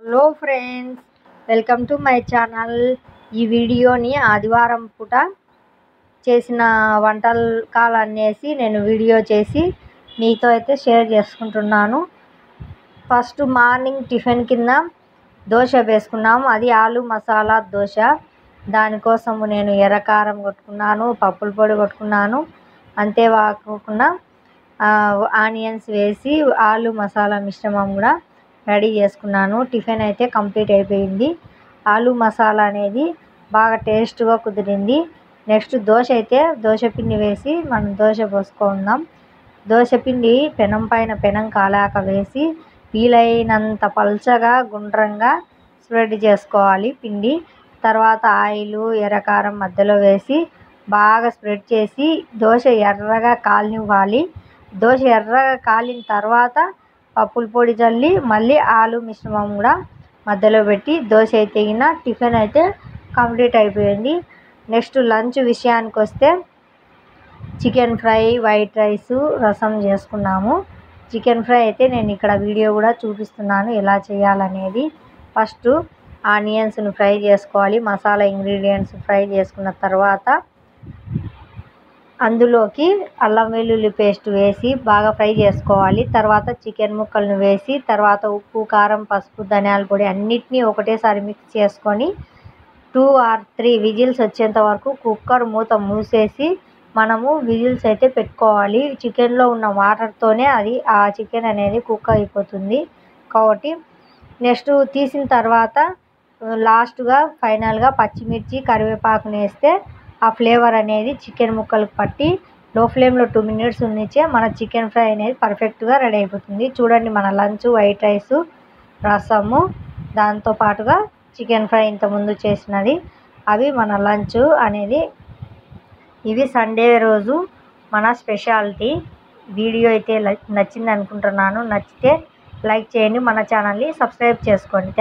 Hello friends, welcome to my channel. ఈ వీడియోని ఆదివారం పూట చేసిన వంటకాలనేసి నేను వీడియో చేసి మీతో అయితే షేర్ చేసుకుంటున్నాను. ఫస్ట్ మార్నింగ్ టిఫిన్ కింద దోశ వేసుకున్నాము. అది ఆలు మసాలా దోశ. దానికోసము నేను ఎర్రకారం కొట్టుకున్నాను, పప్పుల పొడి కొట్టుకున్నాను. అంతేకాకుండా ఆనియన్స్ వేసి ఆలు మసాలా మిశ్రమం కూడా రెడీ చేసుకున్నాను. టిఫిన్ అయితే కంప్లీట్ అయిపోయింది. ఆలు మసాలా అనేది బాగా టేస్ట్గా కుదిరింది. నెక్స్ట్ దోశ అయితే దోశ పిండి వేసి మనం దోశ పోసుకుందాం. దోశ పిండి పెనం కాలాక వేసి వీలైనంత పల్చగా గుండ్రంగా స్ప్రెడ్ చేసుకోవాలి పిండి. తర్వాత ఆయిల్ ఎర్రకారం మధ్యలో వేసి బాగా స్ప్రెడ్ చేసి దోశ ఎర్రగా కాలనివ్వాలి. దోశ ఎర్రగా కాలిన తర్వాత పప్పుల పొడి చల్లి మళ్ళీ ఆలు మిశ్రమం కూడా మధ్యలో పెట్టి దోశ అయితే టిఫిన్ అయితే కంప్లీట్ అయిపోయింది. నెక్స్ట్ లంచ్ విషయానికి వస్తే చికెన్ ఫ్రై, వైట్ రైస్, రసం చేసుకున్నాము. చికెన్ ఫ్రై అయితే నేను ఇక్కడ వీడియో కూడా చూపిస్తున్నాను ఎలా చేయాలనేది. ఫస్ట్ ఆనియన్స్ని ఫ్రై చేసుకోవాలి. మసాలా ఇంగ్రీడియంట్స్ ఫ్రై చేసుకున్న తర్వాత అందులోకి అల్లం వెల్లుల్లి పేస్ట్ వేసి బాగా ఫ్రై చేసుకోవాలి. తర్వాత చికెన్ ముక్కలను వేసి తర్వాత ఉప్పు, కారం, పసుపు, ధనియాల పొడి అన్నిటినీ ఒకటేసారి మిక్స్ చేసుకొని 2 or 3 విజిల్స్ వచ్చేంత వరకు కుక్కర్ మూత మూసేసి మనము విజిల్స్ అయితే పెట్టుకోవాలి. చికెన్లో ఉన్న వాటర్తోనే ఆ చికెన్ అనేది కుక్ అయిపోతుంది కాబట్టి. నెక్స్ట్ తీసిన తర్వాత లాస్ట్గా ఫైనల్గా పచ్చిమిర్చి, కరివేపాకుని వేస్తే ఆ ఫ్లేవర్ అనేది చికెన్ ముక్కలకు పట్టి లో ఫ్లేమ్లో 2 minutes ఉంచే మన చికెన్ ఫ్రై అనేది పర్ఫెక్ట్గా రెడీ అయిపోతుంది. చూడండి, మన లంచ్ వైట్ రైసు, రసము, దాంతోపాటుగా చికెన్ ఫ్రై ఇంతకుముందు చేసినది, అవి మన లంచ్ అనేది. ఇవి సండే రోజు మన స్పెషాలిటీ. వీడియో అయితే నచ్చింది అనుకుంటున్నాను. నచ్చితే లైక్ చేయండి, మన ఛానల్ని సబ్స్క్రైబ్ చేసుకోండి.